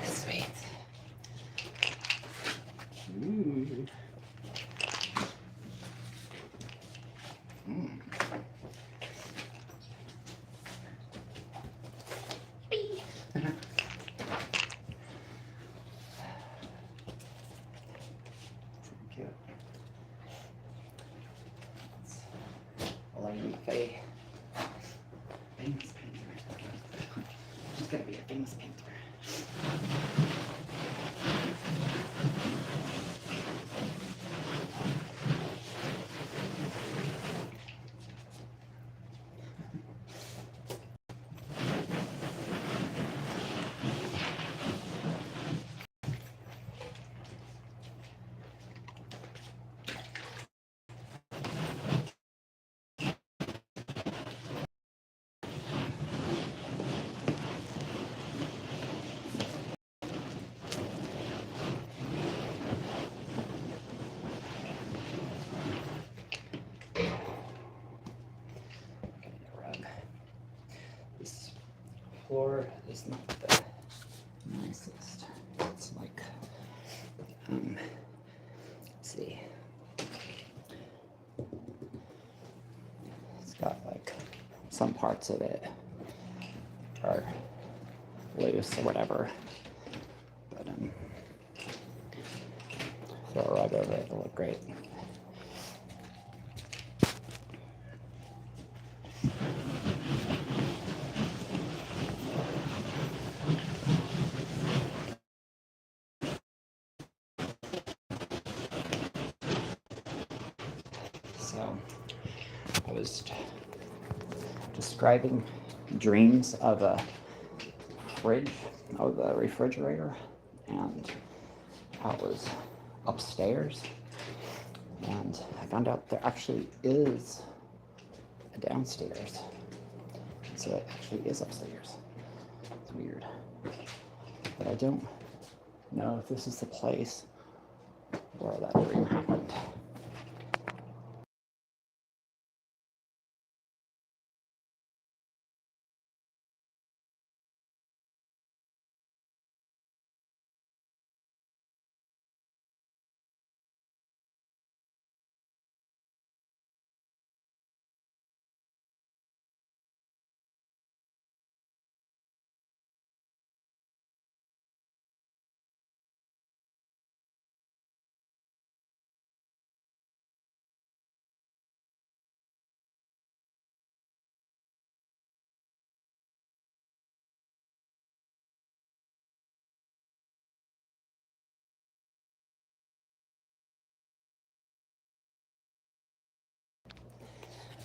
Sweet. Ooh. Cute. Well, I need a famous painter. She's gonna be a famous painter. This floor is not the nicest. It's like, let's see. It's got like some parts of it are loose or whatever, but throw a rug over it, it'll look great. So I was describing dreams of a fridge, of a refrigerator, and how it was upstairs. And I found out there actually is a downstairs. So it actually is upstairs. It's weird. But I don't know if this is the place where that dream happened.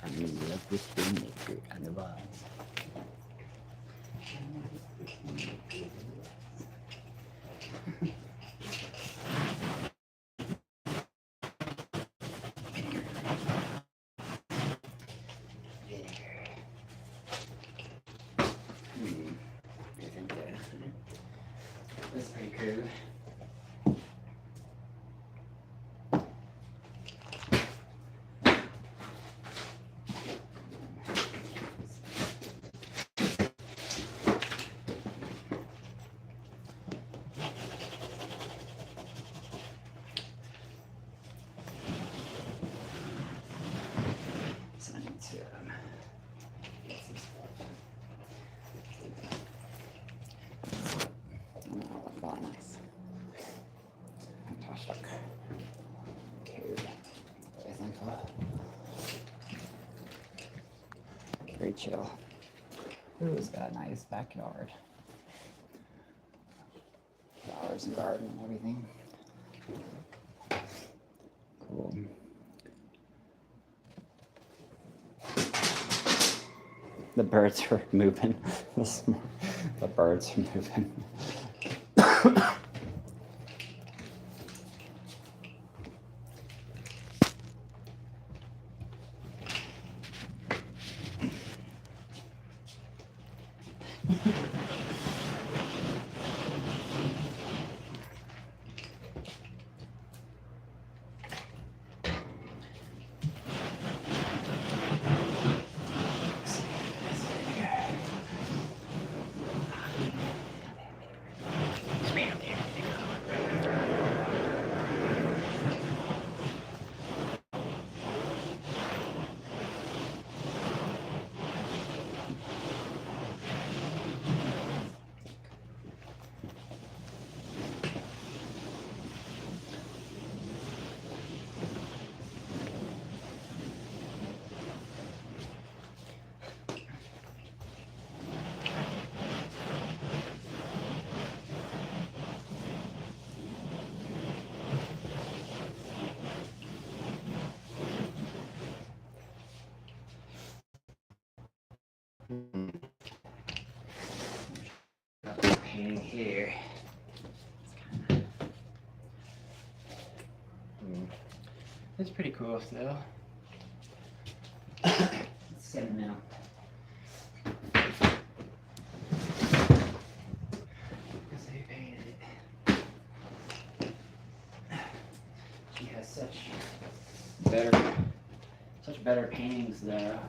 I love this vinegar and the vines. I think that's pretty cool. So I need to get some stuff. Oh, that's really nice. Fantastic. Okay. I think very chill. Ooh, it's got a nice backyard. Flowers and garden and everything. Cool. The birds are moving. The birds are moving. Got this painting here. It's pretty cool still. Sentimental. Because they painted it. She has such better paintings though.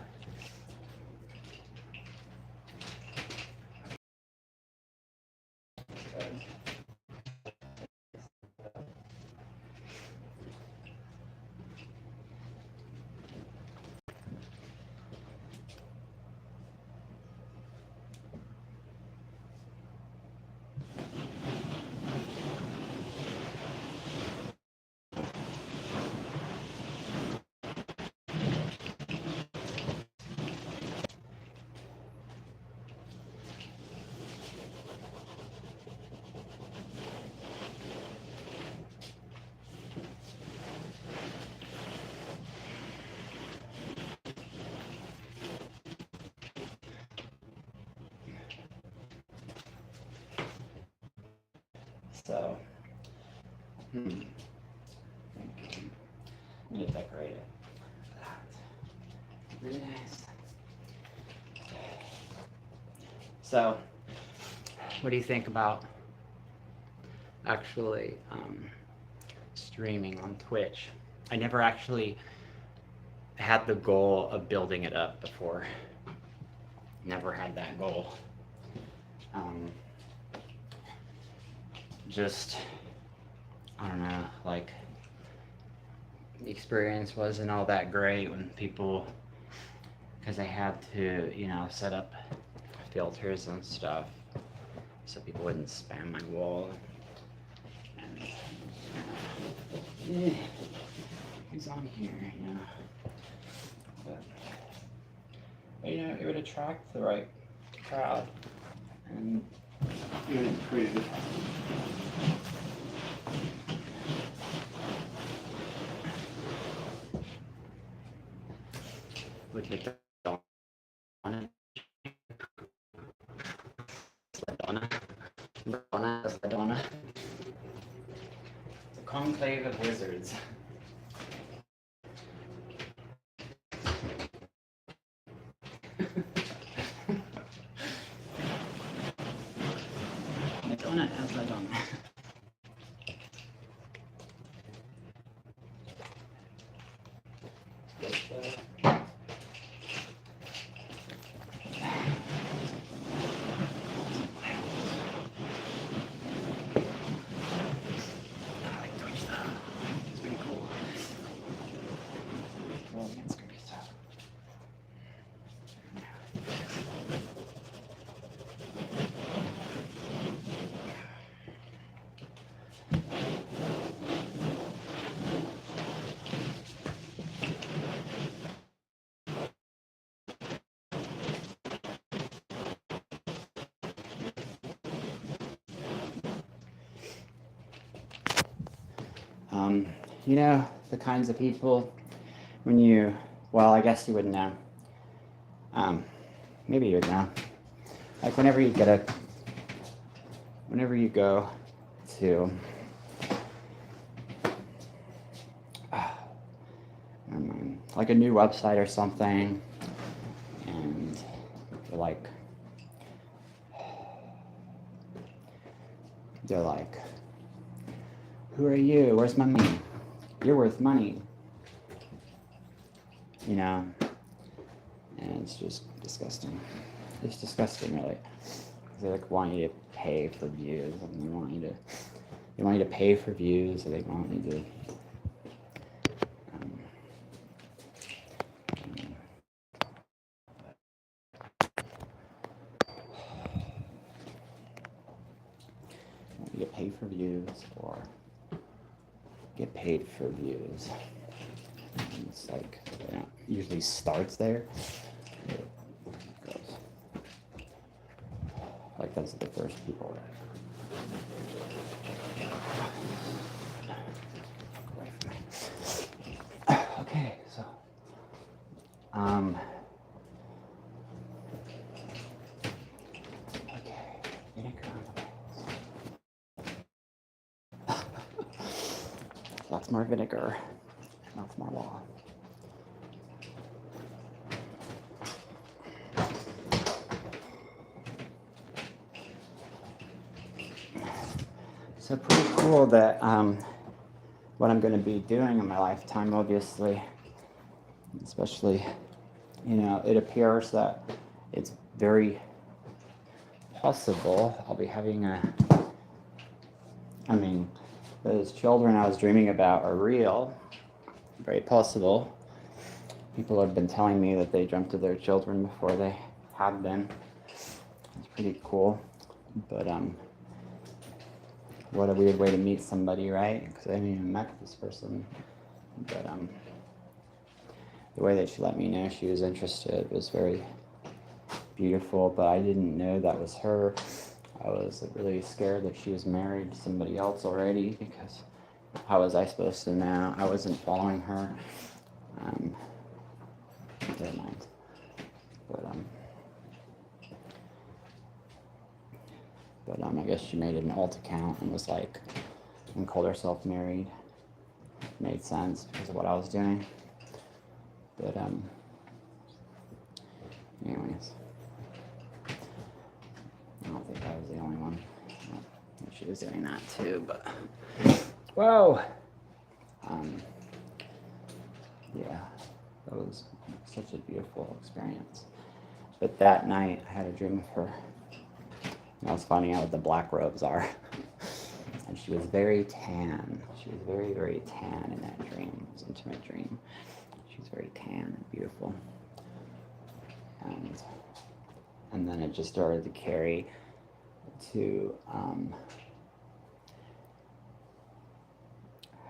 So, I'm gonna decorate it. Really nice. So, what do you think about actually streaming on Twitch? I never actually had the goal of building it up before. Never had that goal. Just, I don't know, like, the experience wasn't all that great when people, because I had to, you know, set up filters and stuff so people wouldn't spam my wall. And, who's on here, you know? But, you know, it would attract the right crowd. And it would improve. Would hit the Donna. Donna. The conclave of wizards. Madonna as Madonna. You know, the kinds of people when you, well, I guess you wouldn't know. Maybe you would know. Like whenever you go to, like a new website or something, and they're like, who are you? Where's my money? You're worth money. You know? And it's just disgusting. It's disgusting, really. They like want you to pay for views, and they want you to pay for views, or they want you to pay for views or get paid for views. And it's like, you know, usually starts there. It goes. Like those are the first people. Okay, so That's more vinegar. That's more law. So pretty cool that what I'm going to be doing in my lifetime, obviously, especially, it appears that it's very possible I'll be having those children I was dreaming about are real, very possible. People have been telling me that they dreamt of their children before they had them. It's pretty cool, but what a weird way to meet somebody, right? Because I haven't even met this person, but the way that she let me know she was interested was very beautiful, but I didn't know that was her. I was really scared that she was married to somebody else already, because how was I supposed to know? I wasn't following her. Never mind. But I guess she made an alt account and was like, and called herself married. Made sense because of what I was doing. But anyways, I don't think I was the only one. She was doing that too, but whoa. Yeah, that was such a beautiful experience. But that night, I had a dream of her. And I was finding out what the black robes are. And she was very tan. She was very, very tan in that dream. It was an intimate dream. She was very tan and beautiful. And then it just started to carry to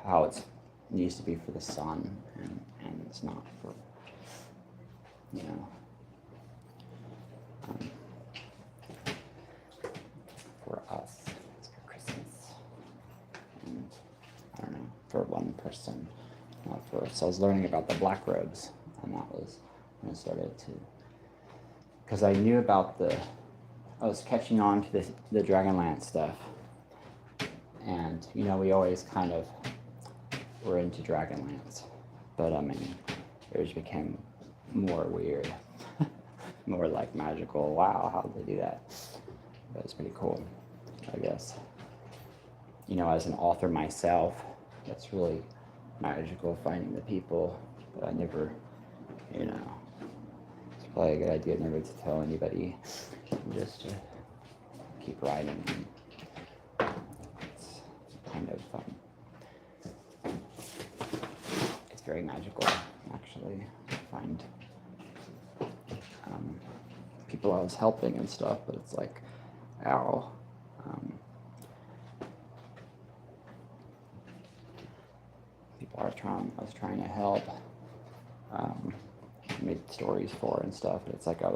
how it needs to be for the sun, and it's not for, for us. It's for Christmas. And I don't know, for one person, not for. So I was learning about the black robes, and that was when I started to, because I knew about I was catching on to the Dragonlance stuff, and we always kind of were into Dragonlance, but it just became more weird, more like magical. Wow, how did they do that? That was pretty cool, I guess. As an author myself, that's really magical, finding the people, but I never, it's probably a good idea never to tell anybody, just to keep writing. It's kind of it's very magical, actually. I find people I was helping and stuff, but it's like, ow. People I was trying to help, made stories for and stuff, but it's like I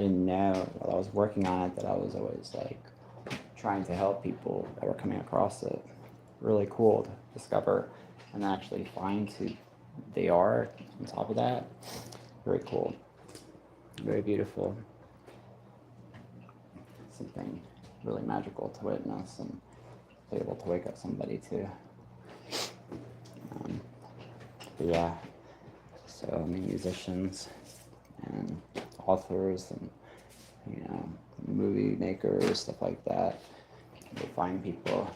didn't know while I was working on it that I was always like trying to help people that were coming across it. Really cool to discover and actually find who they are on top of that. Very cool. Very beautiful. Something really magical to witness and be able to wake up somebody to. But yeah, so musicians and authors and movie makers, stuff like that, they find people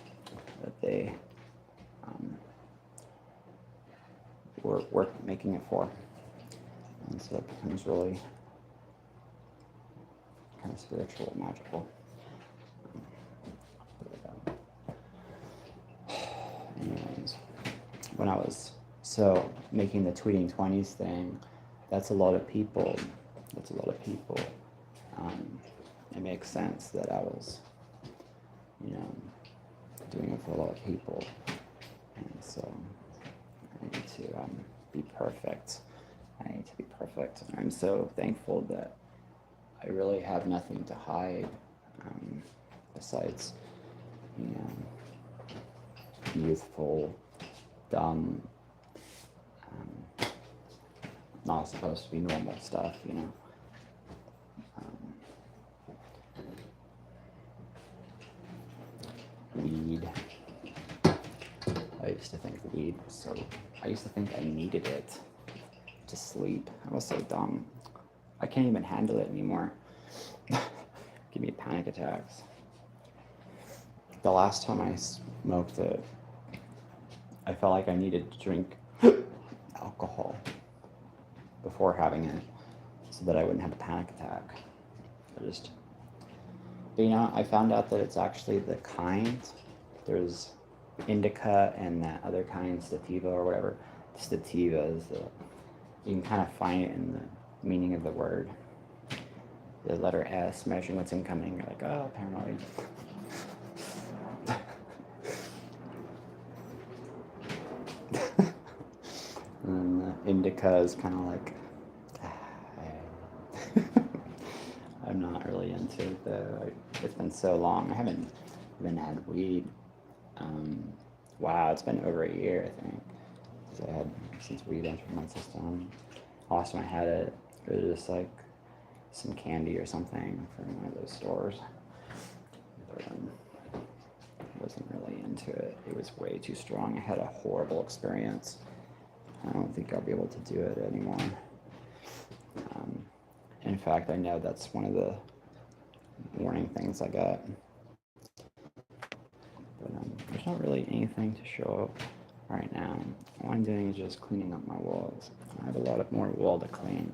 that they were worth making it for, and so it becomes really kind of spiritual and magical. Anyways, when I was making the tweeting 20s thing, that's a lot of people. It makes sense that I was, doing it for a lot of people, and so I need to be perfect. I'm so thankful that I really have nothing to hide, besides, youthful, dumb, not supposed to be normal stuff, weed, type used to think weed was so, I used to think I needed it to sleep. I was so dumb. I can't even handle it anymore. Give me panic attacks. The last time I smoked it, I felt like I needed to drink alcohol before having it so that I wouldn't have a panic attack. But you know, I found out that it's actually the kind. There's indica and that other kind, sativa or whatever. Sativa is you can kind of find it in the meaning of the word. The letter S, measuring what's incoming. You're like, oh, paranoid. And the indica is kind of like, I'm not really into it though. It's been so long. I haven't even had weed. Wow, it's been over a year, I think, since weed entered my system. Last time I had it, it was just like some candy or something from one of those stores. But, I wasn't really into it. It was way too strong. I had a horrible experience. I don't think I'll be able to do it anymore. In fact, I know that's one of the warning things I got. But there's not really anything to show right now. All I'm doing is just cleaning up my walls. I have a lot more wall to clean.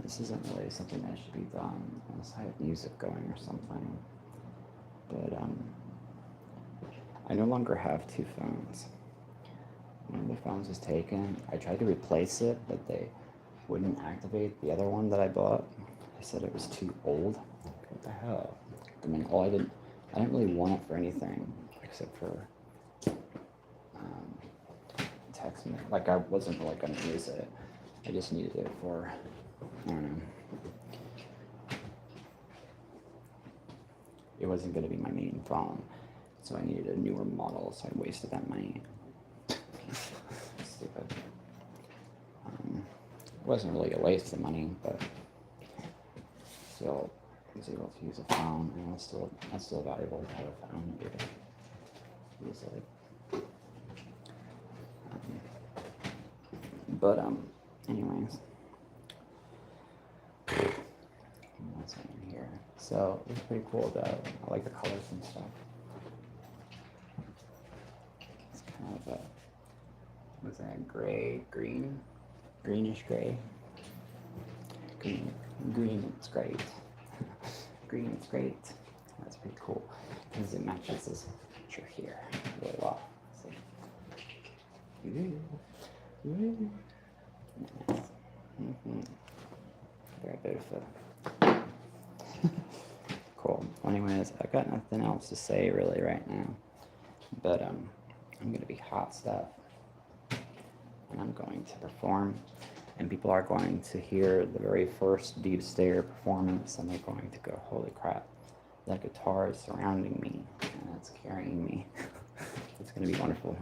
This isn't really something that should be done unless I have music going or something. But I no longer have two phones. One of the phones was taken. I tried to replace it, but they wouldn't activate the other one that I bought. They said it was too old. What the hell? I mean, I didn't really want it for anything except for text me. Like, I wasn't really going to use it. I just needed it for, I don't know. It wasn't going to be my main phone, so I needed a newer model, so I wasted that money. Stupid. It wasn't really a waste of money, but still, I was able to use a phone, and it's still valuable to have a phone here to use it. Anyways, what's in here? So it's pretty cool though. I like the colors and stuff. It's kind of a, what's that, gray, green? Greenish gray. Green, it's great. Green, it's great. That's pretty cool because it matches this picture here really well. See? Nice. Very beautiful. Cool. Well, anyways, I've got nothing else to say really right now, but I'm gonna be hot stuff, and I'm going to perform, and people are going to hear the very first Deep Stare performance, and they're going to go, holy crap, that guitar is surrounding me, and it's carrying me. It's gonna be wonderful.